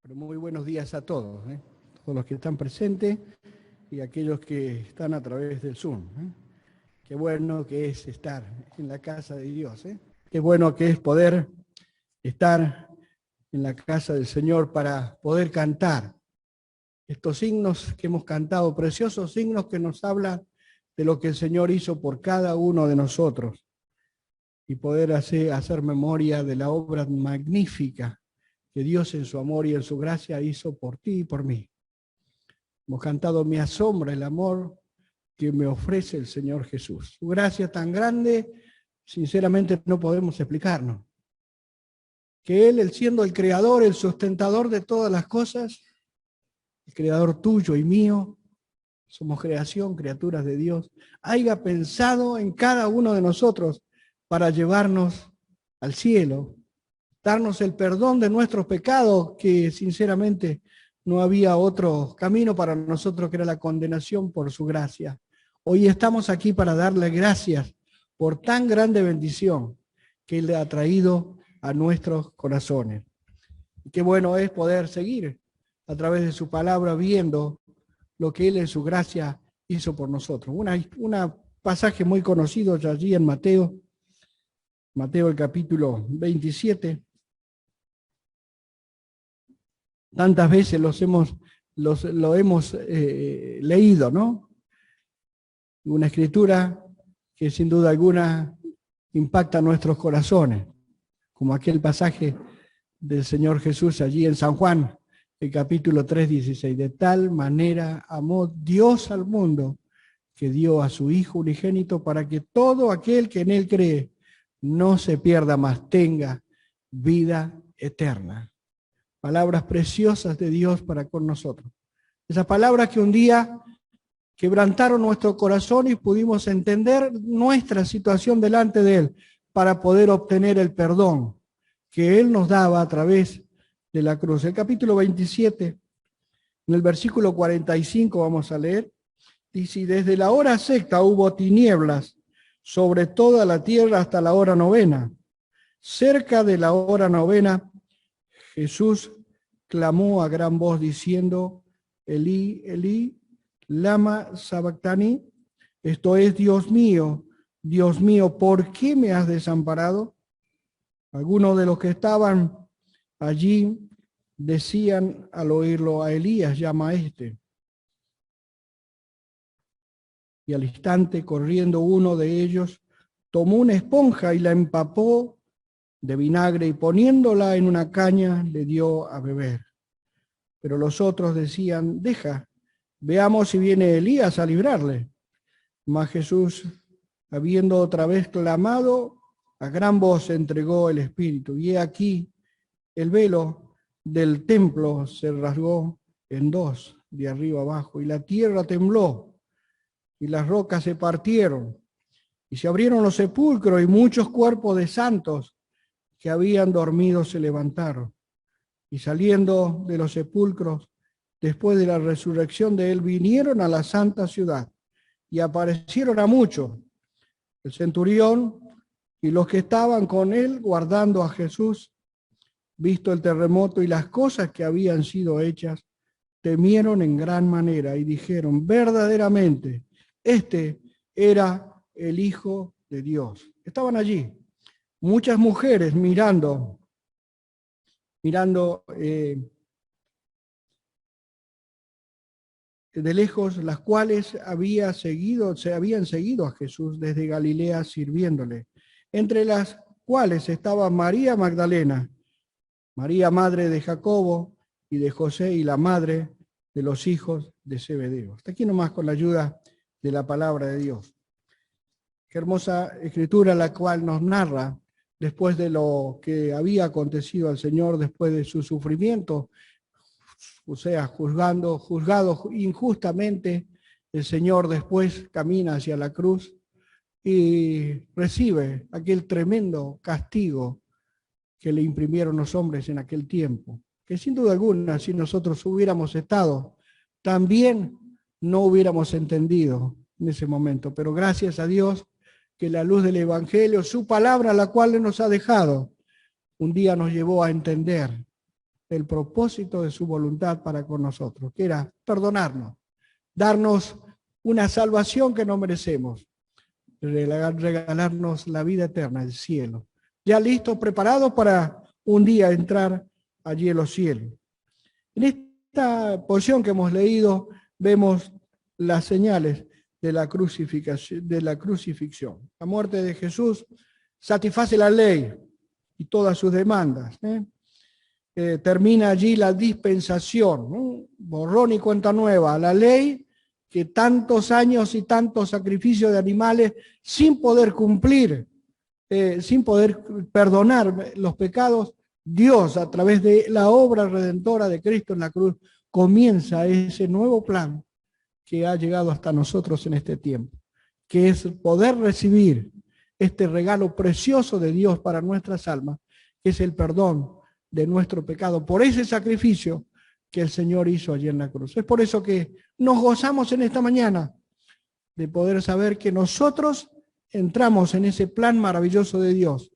Pero muy buenos días a todos, todos los que están presentes y aquellos que están a través del Zoom. Qué bueno que es estar en la casa de Dios. Qué bueno que es poder estar en la casa del Señor para poder cantar estos himnos que hemos cantado, preciosos himnos que nos hablan de lo que el Señor hizo por cada uno de nosotros y poder hacer memoria de la obra magnífica que Dios en su amor y en su gracia hizo por ti y por mí. Hemos cantado "Me asombra el amor que me ofrece el Señor Jesús". Su gracia tan grande, sinceramente no podemos explicarnos. Que Él siendo el creador, el sustentador de todas las cosas, el creador tuyo y mío, somos creación, criaturas de Dios, haya pensado en cada uno de nosotros para llevarnos al cielo, darnos el perdón de nuestros pecados, que sinceramente no había otro camino para nosotros que era la condenación por su gracia. Hoy estamos aquí para darle gracias por tan grande bendición que Él le ha traído a nuestros corazones. Y qué bueno es poder seguir a través de su palabra viendo lo que Él en su gracia hizo por nosotros. Un pasaje muy conocido allí en Mateo el capítulo 27. Tantas veces lo hemos leído, ¿no? Una escritura que sin duda alguna impacta nuestros corazones, como aquel pasaje del Señor Jesús allí en San Juan, el capítulo 3:16. De tal manera amó Dios al mundo que dio a su Hijo unigénito para que todo aquel que en Él cree no se pierda, mas tenga vida eterna. Palabras preciosas de Dios para con nosotros. Esas palabras que un día quebrantaron nuestro corazón y pudimos entender nuestra situación delante de Él para poder obtener el perdón que Él nos daba a través de la cruz. El capítulo 27, en el versículo 45 vamos a leer, dice: "Y desde la hora sexta hubo tinieblas sobre toda la tierra hasta la hora novena. Cerca de la hora novena, Jesús clamó a gran voz diciendo: Elí, Elí, lama sabactani. Esto es: Dios mío, ¿por qué me has desamparado? Algunos de los que estaban allí decían al oírlo: a Elías llama a este. Y al instante, corriendo uno de ellos, tomó una esponja y la empapó de vinagre y poniéndola en una caña le dio a beber. Pero los otros decían: deja, veamos si viene Elías a librarle. Mas Jesús, habiendo otra vez clamado, a gran voz entregó el Espíritu. Y he aquí, el velo del templo se rasgó en dos, de arriba abajo, y la tierra tembló, y las rocas se partieron, y se abrieron los sepulcros, y muchos cuerpos de santos que habían dormido se levantaron. Y saliendo de los sepulcros, después de la resurrección de Él, vinieron a la santa ciudad, y aparecieron a muchos. El centurión y los que estaban con Él guardando a Jesús, visto el terremoto y las cosas que habían sido hechas, temieron en gran manera y dijeron: verdaderamente, este era el Hijo de Dios. Estaban allí muchas mujeres mirando de lejos, las cuales se habían seguido a Jesús desde Galilea sirviéndole, entre las cuales estaba María Magdalena, María madre de Jacobo y de José, y la madre de los hijos de Zebedeo. Hasta aquí nomás con la ayuda de la palabra de Dios. Qué hermosa escritura la cual nos narra después de lo que había acontecido al Señor, después de su sufrimiento, o sea, juzgado injustamente. El Señor después camina hacia la cruz y recibe aquel tremendo castigo que le imprimieron los hombres en aquel tiempo, que sin duda alguna, si nosotros hubiéramos estado, también no hubiéramos entendido en ese momento. Pero gracias a Dios que la luz del Evangelio, su palabra, la cual Él nos ha dejado, un día nos llevó a entender del propósito de su voluntad para con nosotros, que era perdonarnos, darnos una salvación que no merecemos, regalarnos la vida eterna, el cielo. Ya listos, preparados para un día entrar allí en los cielos. En esta porción que hemos leído vemos las señales de la crucifixión. La muerte de Jesús satisface la ley y todas sus demandas. Termina allí la dispensación, ¿no? Borrón y cuenta nueva. La ley que tantos años y tantos sacrificios de animales sin poder cumplir, sin poder perdonar los pecados, Dios, a través de la obra redentora de Cristo en la cruz, comienza ese nuevo plan que ha llegado hasta nosotros en este tiempo, que es poder recibir este regalo precioso de Dios para nuestras almas, que es el perdón de nuestro pecado, por ese sacrificio que el Señor hizo allí en la cruz. Es por eso que nos gozamos en esta mañana de poder saber que nosotros entramos en ese plan maravilloso de Dios,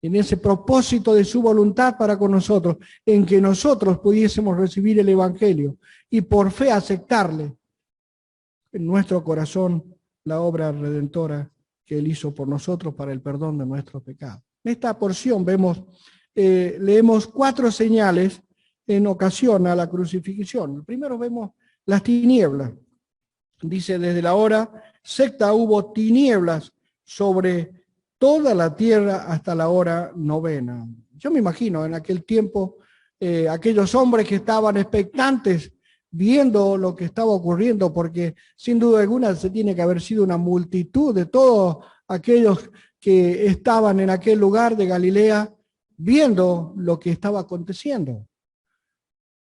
en ese propósito de su voluntad para con nosotros, en que nosotros pudiésemos recibir el Evangelio y por fe aceptarle en nuestro corazón la obra redentora que Él hizo por nosotros para el perdón de nuestros pecados. En esta porción leemos 4 señales en ocasión a la crucifixión. Primero vemos las tinieblas. Dice, desde la hora sexta hubo tinieblas sobre toda la tierra hasta la hora novena. Yo me imagino en aquel tiempo aquellos hombres que estaban expectantes viendo lo que estaba ocurriendo, porque sin duda alguna se tiene que haber sido una multitud de todos aquellos que estaban en aquel lugar de Galilea viendo lo que estaba aconteciendo.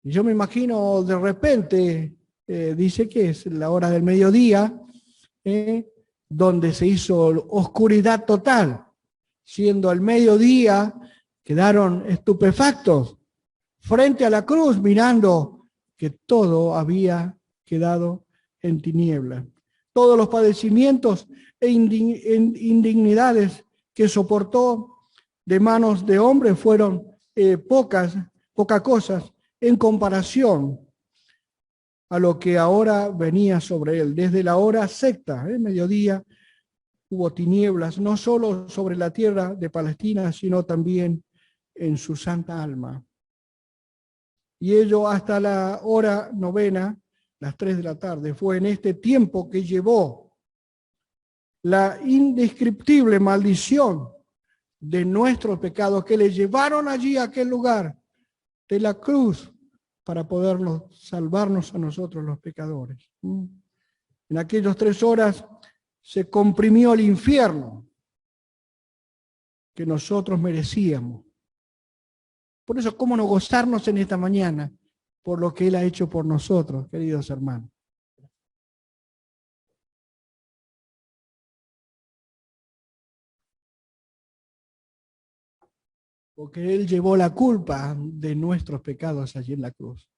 Y yo me imagino de repente, dice que es la hora del mediodía, donde se hizo oscuridad total. Siendo el mediodía, quedaron estupefactos frente a la cruz, mirando que todo había quedado en tinieblas. Todos los padecimientos e indignidades que soportó de manos de hombres fueron pocas cosas en comparación a lo que ahora venía sobre él. Desde la hora sexta, mediodía, hubo tinieblas, no solo sobre la tierra de Palestina, sino también en su santa alma. Y ello hasta la hora novena, las 3 de la tarde. Fue en este tiempo que llevó la indescriptible maldición de nuestros pecados, que le llevaron allí a aquel lugar de la cruz para podernos salvarnos a nosotros los pecadores. En aquellas 3 horas se comprimió el infierno que nosotros merecíamos. Por eso, ¿cómo no gozarnos en esta mañana por lo que Él ha hecho por nosotros, queridos hermanos? Porque Él llevó la culpa de nuestros pecados allí en la cruz.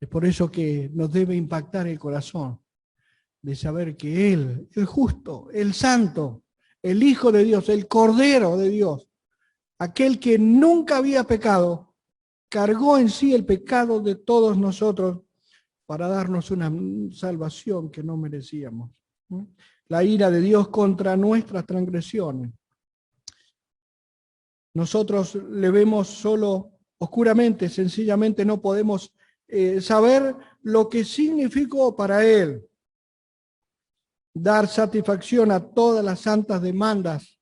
Es por eso que nos debe impactar el corazón de saber que Él, el justo, el santo, el Hijo de Dios, el Cordero de Dios, aquel que nunca había pecado, cargó en sí el pecado de todos nosotros para darnos una salvación que no merecíamos. La ira de Dios contra nuestras transgresiones. Nosotros le vemos solo oscuramente, sencillamente no podemos saber lo que significó para Él dar satisfacción a todas las santas demandas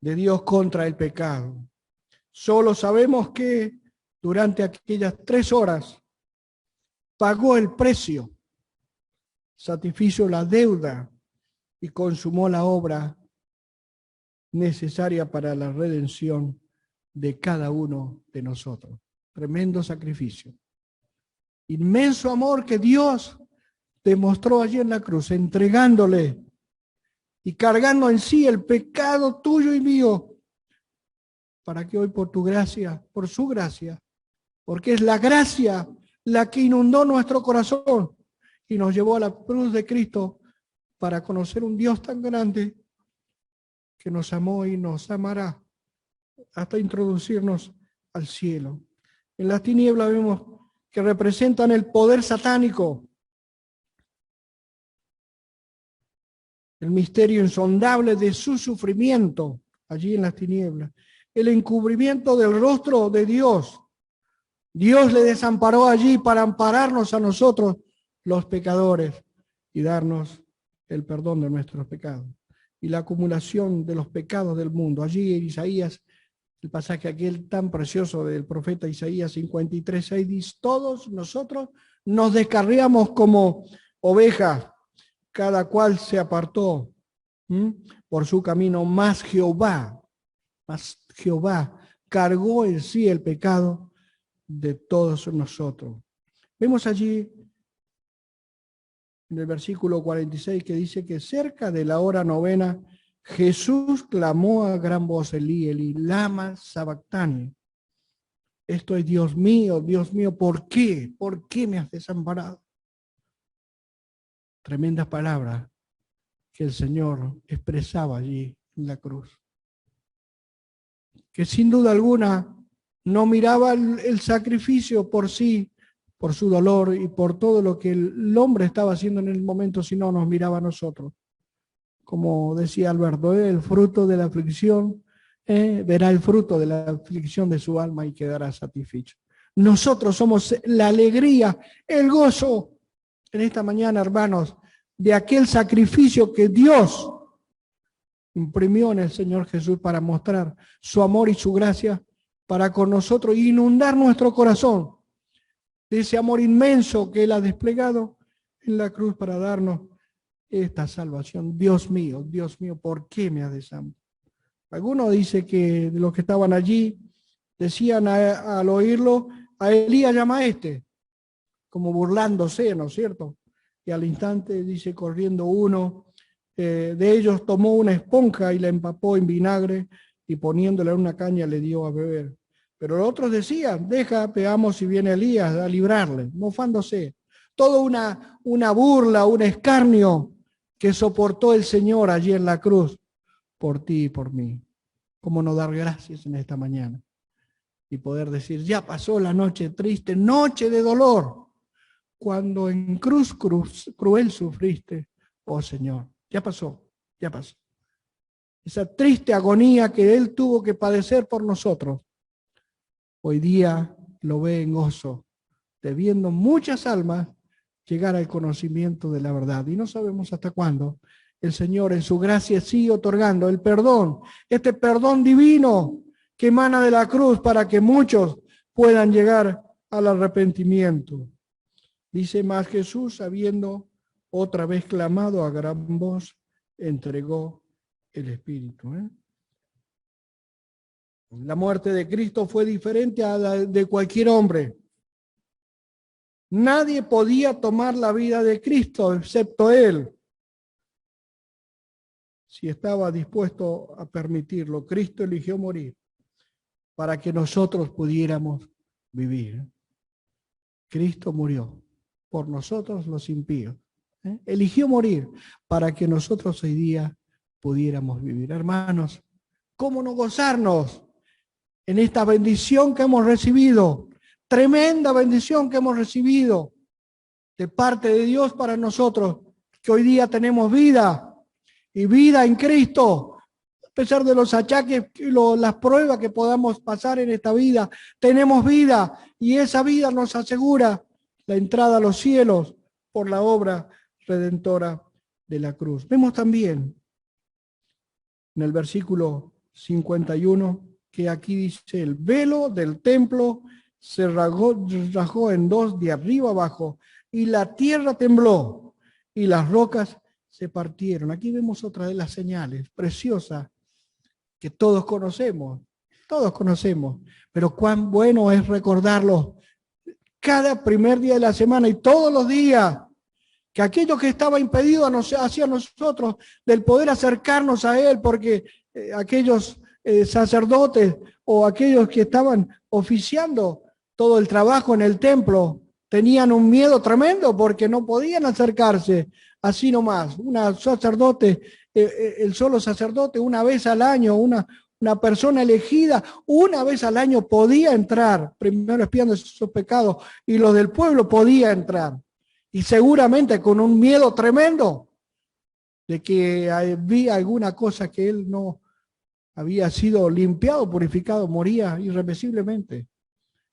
de Dios contra el pecado. Solo sabemos que durante aquellas 3 horas pagó el precio, satisfizo la deuda y consumó la obra necesaria para la redención de cada uno de nosotros. Tremendo sacrificio. Inmenso amor que Dios demostró allí en la cruz, entregándole y cargando en sí el pecado tuyo y mío, para que hoy por tu gracia, por su gracia, porque es la gracia la que inundó nuestro corazón y nos llevó a la cruz de Cristo para conocer un Dios tan grande que nos amó y nos amará hasta introducirnos al cielo. En las tinieblas vemos que representan el poder satánico, el misterio insondable de su sufrimiento allí en las tinieblas, el encubrimiento del rostro de Dios. Dios le desamparó allí para ampararnos a nosotros, los pecadores, y darnos el perdón de nuestros pecados. Y la acumulación de los pecados del mundo. Allí en Isaías, el pasaje aquel tan precioso del profeta Isaías 53:6 dice: todos nosotros nos descarriamos como ovejas, cada cual se apartó por su camino, mas Jehová cargó en sí el pecado de todos nosotros. Vemos allí en el versículo 46 que dice que cerca de la hora novena Jesús clamó a gran voz: Elí, Elí, lama sabactani. Esto es: Dios mío, ¿por qué? ¿Por qué me has desamparado? Tremendas palabras que el Señor expresaba allí en la cruz. Que sin duda alguna no miraba el sacrificio por sí, por su dolor y por todo lo que el hombre estaba haciendo en el momento, sino nos miraba a nosotros. Como decía Alberto, el fruto de la aflicción, verá el fruto de la aflicción de su alma y quedará satisfecho. Nosotros somos la alegría, el gozo en esta mañana, hermanos, de aquel sacrificio que Dios imprimió en el Señor Jesús para mostrar su amor y su gracia para con nosotros y inundar nuestro corazón de ese amor inmenso que Él ha desplegado en la cruz para darnos esta salvación. Dios mío, ¿por qué me has desamparado? Algunos dicen que de los que estaban allí decían al oírlo: a Elías llama a este, como burlándose, ¿no es cierto? Y al instante dice, corriendo uno de ellos, tomó una esponja y la empapó en vinagre y poniéndola en una caña le dio a beber. Pero los otros decían: veamos si viene Elías a librarle, mofándose. Todo una burla, un escarnio que soportó el Señor allí en la cruz por ti y por mí. ¿Cómo no dar gracias en esta mañana? Y poder decir: ya pasó la noche triste, noche de dolor, cuando en cruz cruel sufriste, oh Señor. Ya pasó. Esa triste agonía que Él tuvo que padecer por nosotros, hoy día lo ve en gozo, de viendo muchas almas llegar al conocimiento de la verdad. Y no sabemos hasta cuándo el Señor en su gracia sigue otorgando el perdón, este perdón divino que emana de la cruz para que muchos puedan llegar al arrepentimiento. Dice: mas Jesús, habiendo otra vez clamado a gran voz, entregó el Espíritu. La muerte de Cristo fue diferente a la de cualquier hombre. Nadie podía tomar la vida de Cristo excepto Él, si estaba dispuesto a permitirlo. Cristo eligió morir para que nosotros pudiéramos vivir. Cristo murió por nosotros los impíos. Eligió morir para que nosotros hoy día pudiéramos vivir. Hermanos, ¿cómo no gozarnos en esta bendición que hemos recibido? Tremenda bendición que hemos recibido de parte de Dios para nosotros, que hoy día tenemos vida y vida en Cristo. A pesar de los achaques y las pruebas que podamos pasar en esta vida, tenemos vida y esa vida nos asegura la entrada a los cielos por la obra redentora de la cruz. Vemos también en el versículo 51 que aquí dice: el velo del templo se rasgó en dos de arriba abajo, y la tierra tembló, y las rocas se partieron. Aquí vemos otra de las señales preciosas que todos conocemos, pero cuán bueno es recordarlo cada primer día de la semana y todos los días, que aquello que estaba impedido hacia nosotros del poder acercarnos a Él, porque aquellos sacerdotes o aquellos que estaban oficiando todo el trabajo en el templo tenían un miedo tremendo porque no podían acercarse así nomás. El solo sacerdote una vez al año, una persona elegida, una vez al año podía entrar, primero expiando sus pecados, y los del pueblo podía entrar. Y seguramente con un miedo tremendo de que había alguna cosa que él no había sido limpiado, purificado, moría irreversiblemente.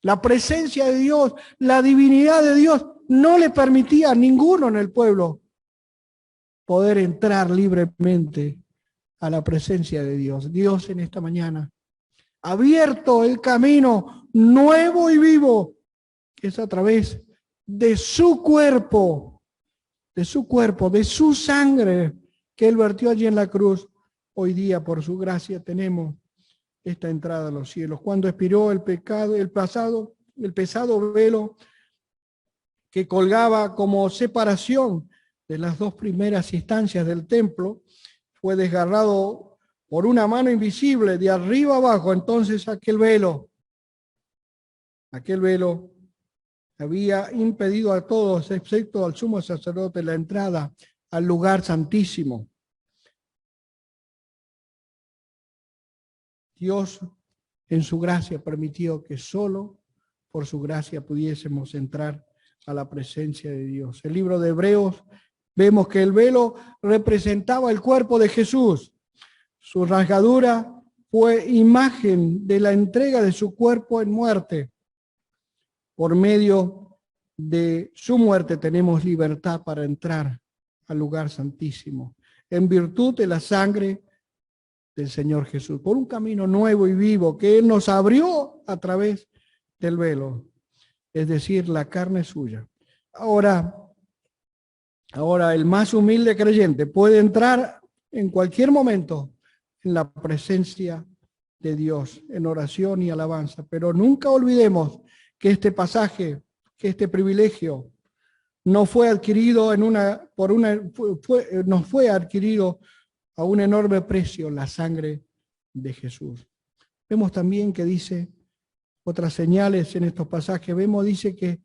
La presencia de Dios, la divinidad de Dios, no le permitía a ninguno en el pueblo poder entrar libremente a la presencia de Dios. Dios en esta mañana ha abierto el camino nuevo y vivo, que es a través de su cuerpo, de su sangre que Él vertió allí en la cruz. Hoy día, por su gracia, tenemos esta entrada a los cielos. Cuando expiró el pesado velo que colgaba como separación de las dos primeras instancias del templo, fue desgarrado por una mano invisible de arriba abajo. Entonces aquel velo había impedido a todos, excepto al sumo sacerdote, la entrada al lugar santísimo. Dios, en su gracia, permitió que solo por su gracia pudiésemos entrar a la presencia de Dios. El libro de Hebreos, vemos que el velo representaba el cuerpo de Jesús. Su rasgadura fue imagen de la entrega de su cuerpo en muerte. Por medio de su muerte tenemos libertad para entrar al lugar santísimo, en virtud de la sangre del Señor Jesús, por un camino nuevo y vivo que Él nos abrió a través del velo, es decir, la carne suya. Ahora el más humilde creyente puede entrar en cualquier momento en la presencia de Dios, en oración y alabanza, pero nunca olvidemos que este pasaje, que este privilegio no fue adquirido nos fue adquirido a un enorme precio, la sangre de Jesús. Vemos también que dice otras señales en estos pasajes. Dice que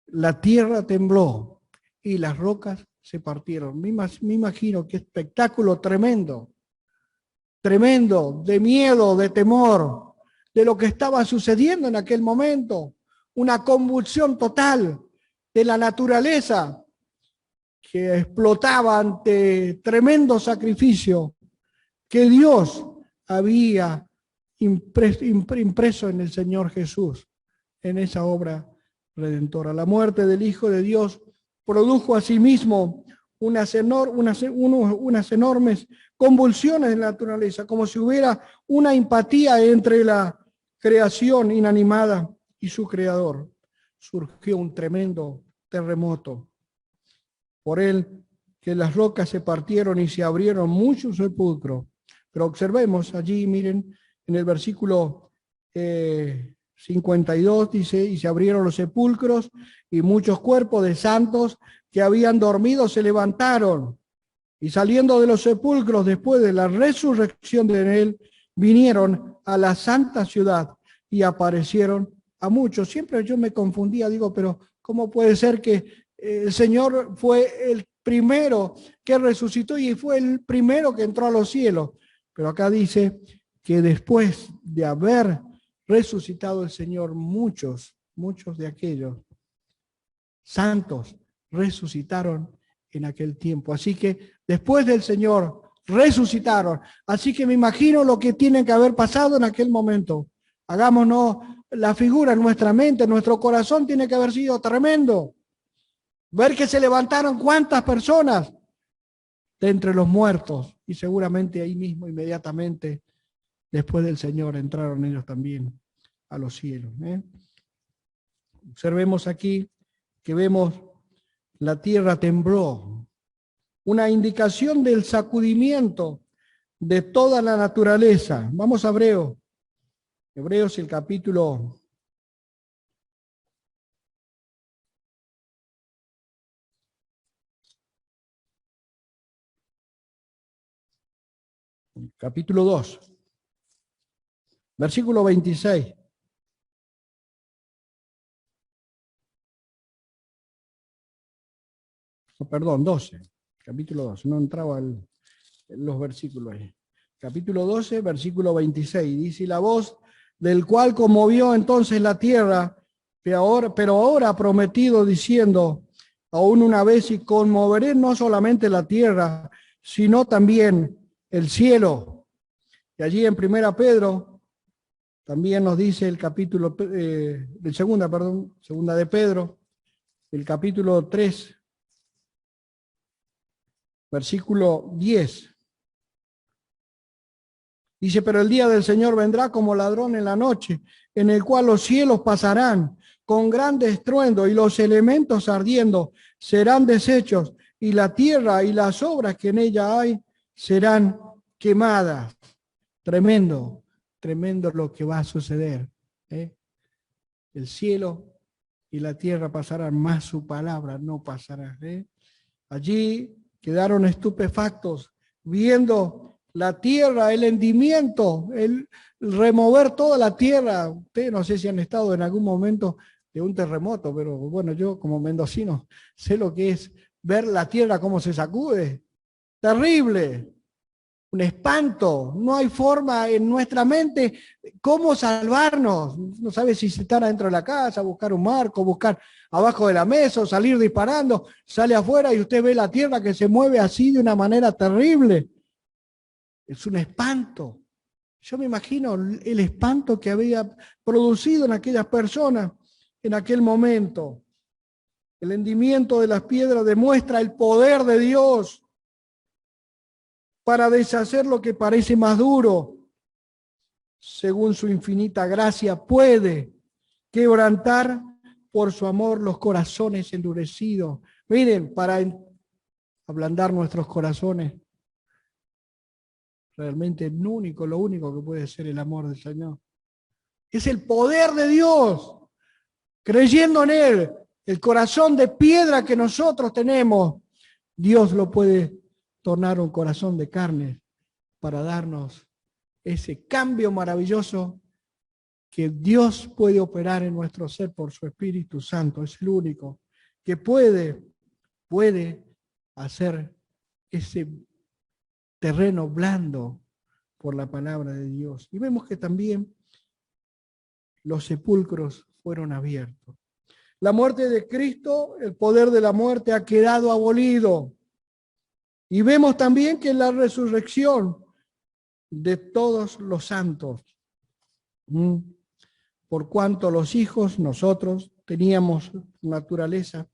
la tierra tembló y las rocas se partieron. Me imagino qué espectáculo tremendo, de miedo, de temor, de lo que estaba sucediendo en aquel momento. Una convulsión total de la naturaleza que explotaba ante tremendo sacrificio que Dios había impreso en el Señor Jesús, en esa obra redentora. La muerte del Hijo de Dios produjo asimismo unas enormes convulsiones en la naturaleza, como si hubiera una empatía entre la creación inanimada y su creador. Surgió un tremendo terremoto. Por él que las rocas se partieron y se abrieron muchos sepulcros. Pero observemos allí, miren, en el versículo 52 dice, y se abrieron los sepulcros y muchos cuerpos de santos que habían dormido se levantaron. Y saliendo de los sepulcros después de la resurrección de él, vinieron a la santa ciudad y aparecieron a muchos. Siempre yo me confundía, digo, pero ¿cómo puede ser que el Señor fue el primero que resucitó y fue el primero que entró a los cielos? Pero acá dice que después de haber resucitado el Señor, muchos de aquellos santos resucitaron en aquel tiempo. Así que después del Señor resucitaron. Así que me imagino lo que tiene que haber pasado en aquel momento. Hagámonos la figura en nuestra mente, en nuestro corazón tiene que haber sido tremendo. Ver que se levantaron cuántas personas de entre los muertos, y seguramente ahí mismo, inmediatamente, después del Señor, entraron ellos también a los cielos. Observemos aquí que vemos la tierra tembló, una indicación del sacudimiento de toda la naturaleza. Vamos a Hebreos, el capítulo 2, versículo 26. Perdón, 12, capítulo 2, no entraba los versículos. Capítulo 12, versículo 26. Dice, y la voz del cual conmovió entonces la tierra, pero ahora ha prometido diciendo, aún una vez, y conmoveré no solamente la tierra, sino también el cielo. Y allí en 1 Pedro, también nos dice el capítulo, segunda de Pedro, el capítulo 3, versículo 10. Dice, pero el día del Señor vendrá como ladrón en la noche, en el cual los cielos pasarán con grande estruendo y los elementos ardiendo serán deshechos y la tierra y las obras que en ella hay serán quemadas. Tremendo, tremendo lo que va a suceder. El cielo y la tierra pasarán, más su palabra no pasará. Allí quedaron estupefactos viendo la tierra, el hendimiento, el remover toda la tierra. Ustedes no sé si han estado en algún momento de un terremoto, pero bueno, yo como mendocino sé lo que es ver la tierra cómo se sacude. Terrible, un espanto. No hay forma en nuestra mente cómo salvarnos. No sabe si se estar adentro de la casa, buscar un marco, buscar abajo de la mesa, o salir disparando. Sale afuera y usted ve la tierra que se mueve así de una manera terrible. Es un espanto. Yo me imagino el espanto que había producido en aquellas personas en aquel momento. El hendimiento de las piedras demuestra el poder de Dios para deshacer lo que parece más duro. Según su infinita gracia, puede quebrantar por su amor los corazones endurecidos. Miren, para ablandar nuestros corazones, realmente lo único que puede ser el amor del Señor. Es el poder de Dios, creyendo en Él, el corazón de piedra que nosotros tenemos, Dios lo puede tornar un corazón de carne para darnos ese cambio maravilloso que Dios puede operar en nuestro ser por su Espíritu Santo. Es el único que puede hacer ese terreno blando por la palabra de Dios. Y vemos que también los sepulcros fueron abiertos. La muerte de Cristo, el poder de la muerte ha quedado abolido. Y vemos también que la resurrección de todos los santos, por cuanto los hijos, nosotros, teníamos naturaleza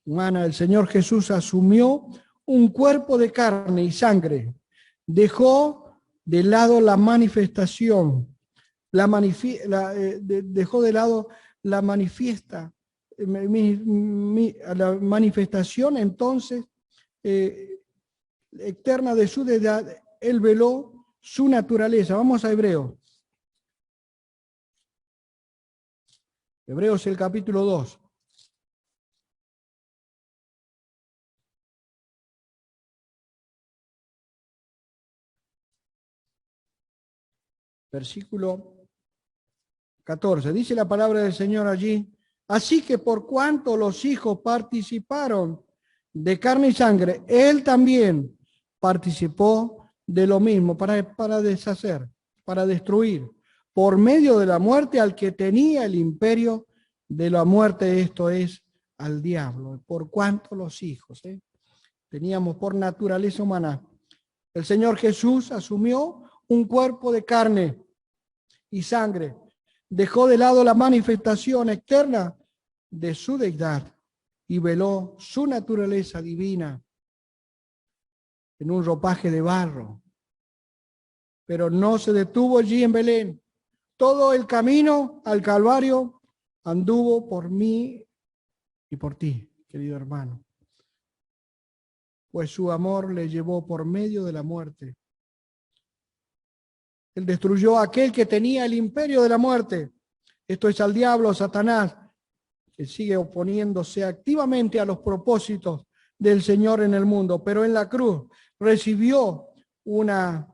humana, el Señor Jesús asumió un cuerpo de carne y sangre, dejó de lado la manifestación, dejó de lado la manifestación entonces eterna de su deidad. Él veló su naturaleza. Vamos a Hebreos. Hebreos el capítulo 2. Versículo 14. Dice la palabra del Señor allí. Así que por cuanto los hijos participaron de carne y sangre, Él también participó de lo mismo para deshacer, para destruir, por medio de la muerte al que tenía el imperio de la muerte, esto es, al diablo. Por cuanto los hijos, teníamos por naturaleza humana, el Señor Jesús asumió un cuerpo de carne y sangre, dejó de lado la manifestación externa de su deidad y veló su naturaleza divina en un ropaje de barro. Pero no se detuvo allí en Belén. Todo el camino al Calvario anduvo por mí y por ti, querido hermano. Pues su amor le llevó por medio de la muerte. Él destruyó a aquel que tenía el imperio de la muerte. Esto es al diablo, Satanás, que sigue oponiéndose activamente a los propósitos del Señor en el mundo, pero en la cruz recibió una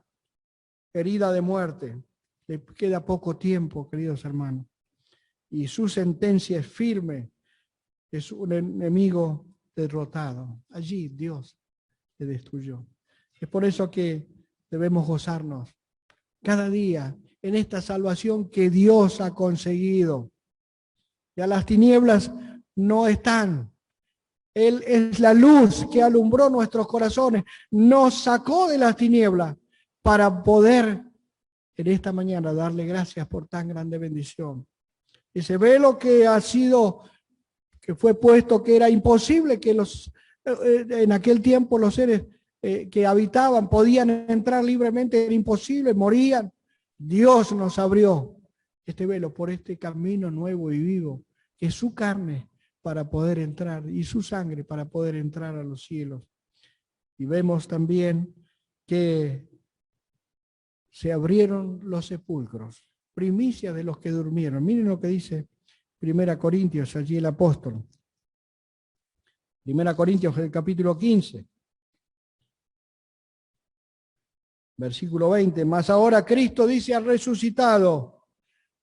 herida de muerte. Le queda poco tiempo, queridos hermanos, y su sentencia es firme. Es un enemigo derrotado. Allí Dios le destruyó. Es por eso que debemos gozarnos cada día en esta salvación que Dios ha conseguido. Ya las tinieblas no están. Él es la luz que alumbró nuestros corazones, nos sacó de las tinieblas para poder en esta mañana darle gracias por tan grande bendición. Ese velo que fue puesto, que era imposible que en aquel tiempo los seres que habitaban podían entrar libremente, era imposible, morían. Dios nos abrió este velo por este camino nuevo y vivo, que es su carne para poder entrar y su sangre para poder entrar a los cielos. Y vemos también que se abrieron los sepulcros, primicia de los que durmieron. Miren lo que dice 1 Corintios, allí el apóstol. 1 Corintios, el capítulo 15. Versículo 20, mas ahora Cristo dice: ha resucitado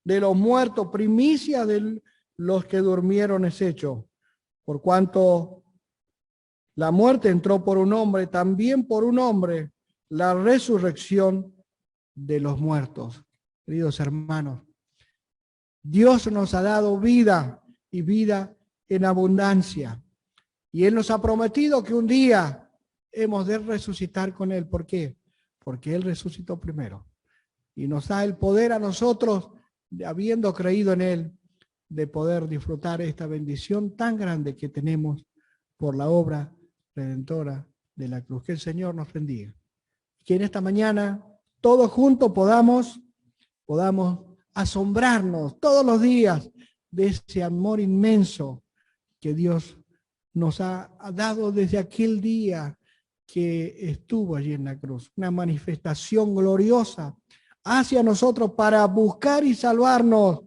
de los muertos, primicia de los que durmieron es hecho. Por cuanto la muerte entró por un hombre, también por un hombre la resurrección de los muertos. Queridos hermanos, Dios nos ha dado vida y vida en abundancia. Y Él nos ha prometido que un día hemos de resucitar con Él. ¿Por qué? Porque Él resucitó primero. Y nos da el poder a nosotros, habiendo creído en Él, de poder disfrutar esta bendición tan grande que tenemos por la obra redentora de la cruz. Que el Señor nos bendiga. Que en esta mañana todos juntos podamos asombrarnos todos los días de ese amor inmenso que Dios nos ha dado desde aquel día que estuvo allí en la cruz. Una manifestación gloriosa hacia nosotros para buscar y salvarnos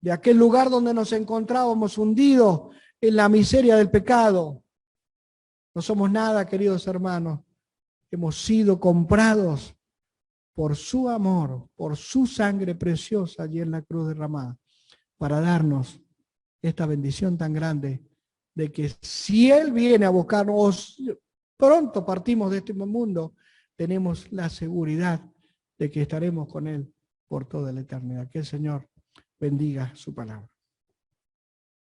de aquel lugar donde nos encontrábamos hundidos en la miseria del pecado. No somos nada, queridos hermanos. Hemos sido comprados por su amor, por su sangre preciosa allí en la cruz derramada, para darnos esta bendición tan grande de que si Él viene a buscarnos, pronto partimos de este mundo, tenemos la seguridad de que estaremos con Él por toda la eternidad. Que el Señor bendiga su palabra.